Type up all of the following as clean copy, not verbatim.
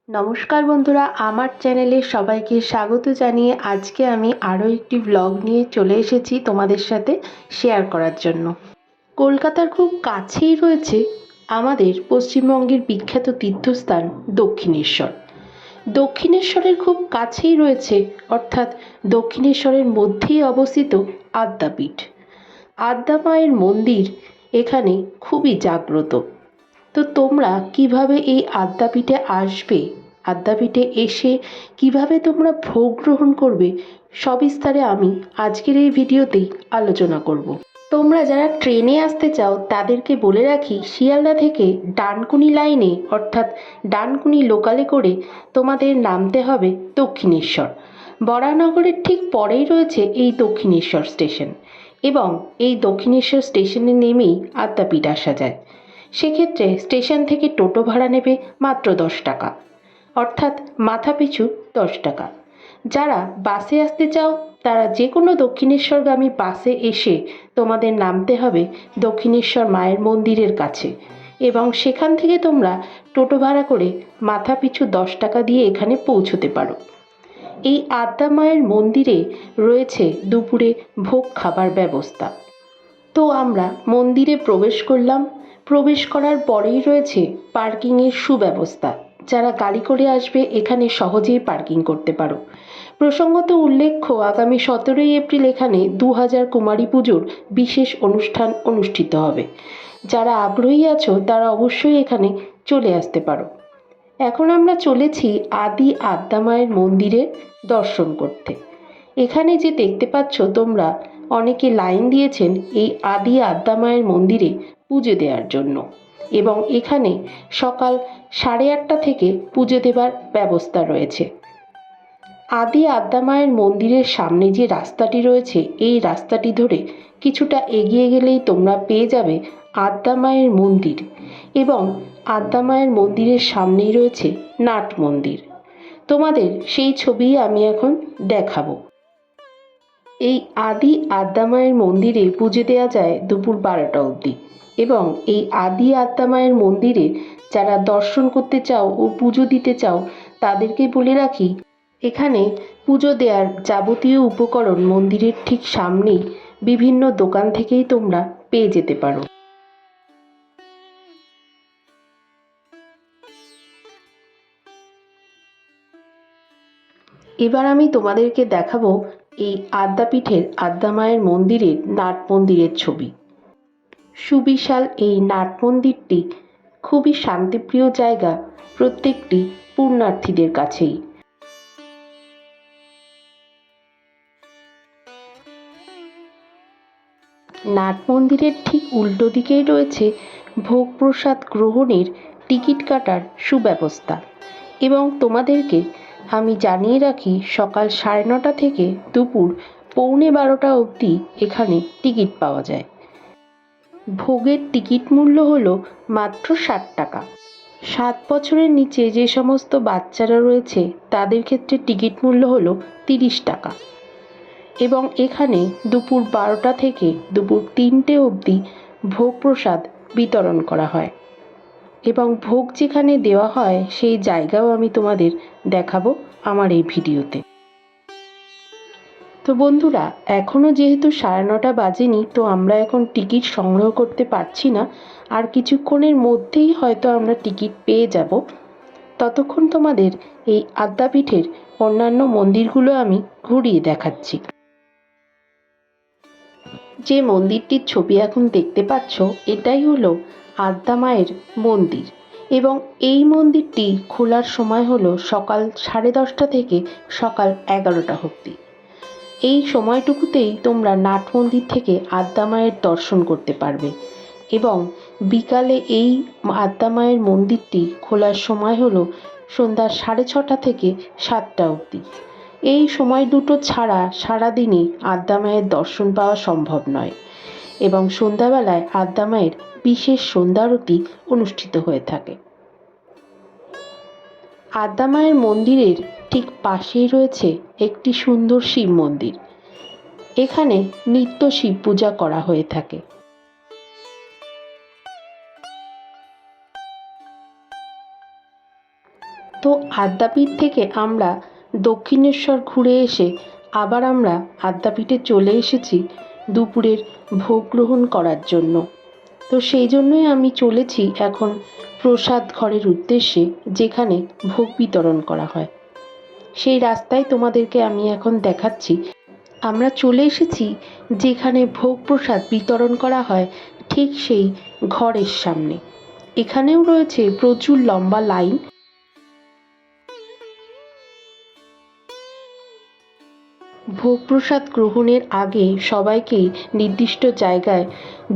নমস্কার বন্ধুরা, আমার চ্যানেলে সবাইকে স্বাগত জানিয়ে আজকে আমি আরও একটি ব্লগ নিয়ে চলে এসেছি তোমাদের সাথে শেয়ার করার জন্য। কলকাতার খুব কাছেই রয়েছে আমাদের পশ্চিমবঙ্গের বিখ্যাত তীর্থস্থান দক্ষিণেশ্বর। দক্ষিণেশ্বরের খুব কাছেই রয়েছে, অর্থাৎ দক্ষিণেশ্বরের মধ্যেই অবস্থিত আদ্যাপীঠ। আদ্যা মায়ের মন্দির এখানে খুবই জাগ্রত। তো তোমরা কিভাবে এই আদ্যাপীঠে আসবে, আদ্যাপীঠে এসে কিভাবে তোমরা ভোগ গ্রহণ করবে, সবিস্তারে আমি আজকের এই ভিডিওতেই আলোচনা করব। তোমরা যারা ট্রেনে আসতে চাও তাদেরকে বলে রাখি, শিয়ালদা থেকে ডানকুনি লাইনে অর্থাৎ ডানকুনি লোকালে করে তোমাদের নামতে হবে দক্ষিণেশ্বর। বরানগরের ঠিক পরেই রয়েছে এই দক্ষিণেশ্বর স্টেশন, এবং এই দক্ষিণেশ্বর স্টেশনে নেমেই আদ্যাপীঠ আসা যায়। সেক্ষেত্রে স্টেশন থেকে টোটো ভাড়া নেবে মাত্র 10 টাকা, অর্থাৎ মাথাপিছু 10 টাকা। যারা বাসে আসতে চাও তারা যে কোনো দক্ষিণেশ্বরগামী বাসে এসে তোমাদের নামতে হবে দক্ষিণেশ্বর মায়ের মন্দিরের কাছে, এবং সেখান থেকে তোমরা টোটো ভাড়া করে মাথাপিছু 10 টাকা দিয়ে এখানে পৌঁছতে পারো। এই আদ্যা মায়ের মন্দিরে রয়েছে দুপুরে ভোগ খাবার ব্যবস্থা। তো আমরা মন্দিরে প্রবেশ করলাম। প্রবেশ করার পরেই রয়েছে পার্কিংয়ের সুব্যবস্থা। যারা গাড়ি করে আসবে এখানে সহজেই পার্কিং করতে পারো। প্রসঙ্গত উল্লেখ্য, আগামী 17ই এপ্রিল এখানে 2000 কুমারী পুজোর বিশেষ অনুষ্ঠান অনুষ্ঠিত হবে। যারা আগ্রহী আছো তারা অবশ্যই এখানে চলে আসতে পারো। এখন আমরা চলেছি আদি আদ্যা মায়ের মন্দিরে দর্শন করতে। এখানে যে দেখতে পাচ্ছ তোমরা, অনেকে লাইন দিয়েছেন এই আদি আদ্যা মায়ের মন্দিরে পুজো দেওয়ার জন্য, এবং এখানে সকাল 8:30 থেকে পুজো দেবার ব্যবস্থা রয়েছে। আদি আদ্যা মায়ের মন্দিরের সামনে যে রাস্তাটি রয়েছে, এই রাস্তাটি ধরে কিছুটা এগিয়ে গেলেই তোমরা পেয়ে যাবে আদ্যা মায়ের মন্দির, এবং আদ্যা মায়ের মন্দিরের সামনেই রয়েছে নাট মন্দির। তোমাদের সেই ছবি আমি এখন দেখাবো। এই আদি আদ্যা মায়ের মন্দিরে পুজো দেওয়া যায় দুপুর 12টা অবধি, এবং এই আদি আদ্যা মায়ের মন্দিরে যারা দর্শন করতে চাও ও পুজো দিতে চাও তাদেরকে বলে রাখি, এখানে পুজো দেওয়ার যাবতীয় উপকরণ মন্দিরের ঠিক সামনেই বিভিন্ন দোকান থেকেই তোমরা পেয়ে যেতে পারো। এবার আমি তোমাদেরকে দেখাবো এই আদ্যাপীঠের আদ্যা মায়ের মন্দিরের নাট মন্দিরের ছবি। সুবিশাল এই নাট মন্দিরটি খুবই শান্তিপ্রিয় জায়গা প্রত্যেকটি পুণ্যার্থীদের কাছেই। নাট মন্দিরের ঠিক উল্টো দিকেই রয়েছে ভোগ প্রসাদ গ্রহণের টিকিট কাটার সুব্যবস্থা, এবং তোমাদেরকে আমি জানিয়ে রাখি, সকাল 9:30 থেকে দুপুর 11:45 অবধি এখানে টিকিট পাওয়া যায়। ভোগের টিকিট মূল্য হলো মাত্র 60 টাকা। 7 বছরের নিচে যে সমস্ত বাচ্চারা রয়েছে তাদের ক্ষেত্রে টিকিট মূল্য হলো 30 টাকা, এবং এখানে দুপুর 12টা থেকে দুপুর 3টে অবধি ভোগ প্রসাদ বিতরণ করা হয়, এবং ভোগ যেখানে দেওয়া হয় সেই জায়গাও আমি তোমাদের দেখাবো আমার এই ভিডিওতে। তো বন্ধুরা, এখনও যেহেতু 9:30 বাজেনি, তো আমরা এখন টিকিট সংগ্রহ করতে পারছি না। আর কিছুক্ষণের মধ্যেই হয়তো আমরা টিকিট পেয়ে যাব। ততক্ষণ তোমাদের এই আদ্যাপীঠের অন্যান্য মন্দিরগুলো আমি ঘুরিয়ে দেখাচ্ছি। যে মন্দিরটির ছবি এখন দেখতে পাচ্ছ, এটাই হলো আদ্যা মায়ের মন্দির, এবং এই মন্দিরটি খোলার সময় হলো সকাল 10:30 থেকে সকাল 11টা অবধি। এই সময়টুকুতেই তোমরা নাট মন্দির থেকে আদ্যা মায়ের দর্শন করতে পারবে, এবং বিকালে এই আদ্যা মায়ের মন্দিরটি খোলার সময় হলো সন্ধ্যা 6:30 থেকে 7টা অবধি। এই সময় দুটো ছাড়া সারাদিনে আদ্যা মায়ের দর্শন পাওয়া সম্ভব নয়, এবং সন্ধ্যাবেলায় আদ্যা মায়ের বিশেষ সন্ধ্যারতি অনুষ্ঠিত হয়ে থাকে। আদ্যা মায়ের মন্দিরের ঠিক পাশেই রয়েছে একটি সুন্দর শিব মন্দির। এখানে নিত্য শিব পূজা করা হয়ে থাকে। তো আদ্যাপীঠ থেকে আমরা দক্ষিণেশ্বর ঘুরে এসে আবার আমরা আদ্যাপীঠে চলে এসেছি দুপুরের ভোগ গ্রহণ করার জন্য। তো সেই জন্যই আমি চলেছি এখন প্রসাদ ঘরের উদ্দেশ্যে, যেখানে ভোগ বিতরণ করা হয়। সেই রাস্তায় তোমাদেরকে আমি এখন দেখাচ্ছি। আমরা চলে এসেছি যেখানে ভোগ প্রসাদ বিতরণ করা হয়, ঠিক সেই ঘরের সামনে। এখানেও রয়েছে প্রচুর লম্বা লাইন। ভোগ প্রসাদ গ্রহণের আগে সবাইকেই নির্দিষ্ট জায়গায়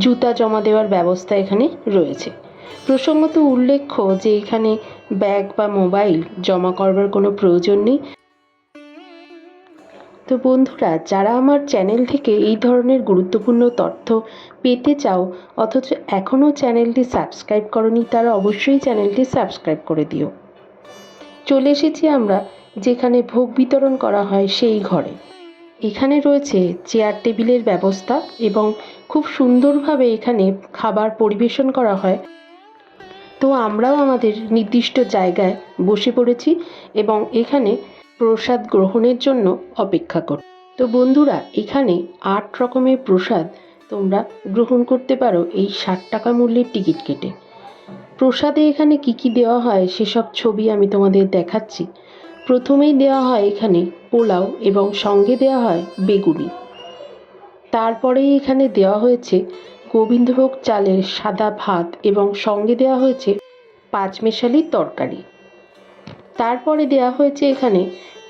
জুতা জমা দেওয়ার ব্যবস্থা এখানে রয়েছে। প্রসঙ্গত উল্লেখ্য যে এখানে ব্যাগ বা মোবাইল জমা করবার কোনো প্রয়োজন নেই। তো বন্ধুরা, যারা আমার চ্যানেল থেকে এই ধরনের গুরুত্বপূর্ণ তথ্য পেতে চাও অথচ এখনও চ্যানেলটি সাবস্ক্রাইব করনি, তারা অবশ্যই চ্যানেলটি সাবস্ক্রাইব করে দিও। চলে এসেছি আমরা যেখানে ভোগ বিতরণ করা হয় সেই ঘরে। এখানে রয়েছে চেয়ার টেবিলের ব্যবস্থা এবং খুব সুন্দরভাবে এখানে খাবার পরিবেশন করা হয়। তো আমরাও আমাদের নির্দিষ্ট জায়গায় বসে পড়েছি এবং এখানে প্রসাদ গ্রহণের জন্য অপেক্ষা করি। তো বন্ধুরা, এখানে 8 রকমের প্রসাদ তোমরা গ্রহণ করতে পারো এই 60 টাকা মূল্যের টিকিট কেটে। প্রসাদে এখানে কি কি দেওয়া হয় সেসব ছবি আমি তোমাদের দেখাচ্ছি। প্রথমেই দেওয়া হয় এখানে পোলাও এবং সঙ্গে দেওয়া হয় বেগুনি। তারপরেই এখানে দেওয়া হয়েছে গোবিন্দভোগ চালের সাদা ভাত এবং সঙ্গে দেওয়া হয়েছে পাঁচমেশালি তরকারি। তারপরে দেওয়া হয়েছে এখানে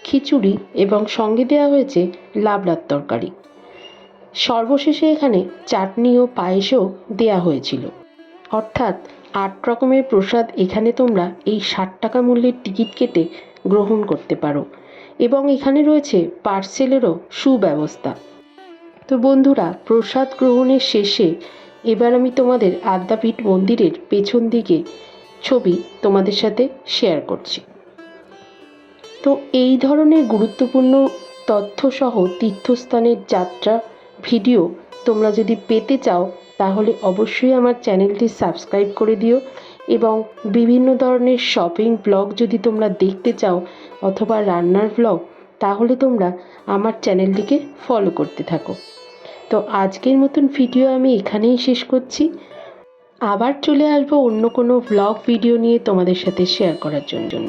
খিচুড়ি এবং সঙ্গে দেওয়া হয়েছে লাবড়ার তরকারি। সর্বশেষে এখানে চাটনি ও পায়েসও দেওয়া হয়েছিল। অর্থাৎ 8 রকমের প্রসাদ এখানে তোমরা এই 60 টাকা মূল্যের টিকিট কেটে গ্রহণ করতে পারো এবং এখানে রয়েছে পার্সেলেরও সুব্যবস্থা। তো বন্ধুরা, প্রসাদ গ্রহণের শেষে এবার আমি তোমাদের আদ্যাপীঠ মন্দিরের পেছন দিকে ছবি তোমাদের সাথে শেয়ার করছি। তো এই ধরনের গুরুত্বপূর্ণ তথ্যসহ তীর্থস্থানের যাত্রা ভিডিও তোমরা যদি পেতে চাও তাহলে অবশ্যই আমার চ্যানেলটি সাবস্ক্রাইব করে দিও এবং বিভিন্ন ধরনের শপিং ব্লগ যদি তোমরা দেখতে চাও অথবা রান্নার ব্লগ, তাহলে তোমরা আমার চ্যানেলটিকে ফলো করতে থাকো। তো আজকের মতন ভিডিও আমি এখানেই শেষ করছি। আবার চলে আসবো অন্য কোনো ব্লগ ভিডিও নিয়ে তোমাদের সাথে শেয়ার করার জন্য।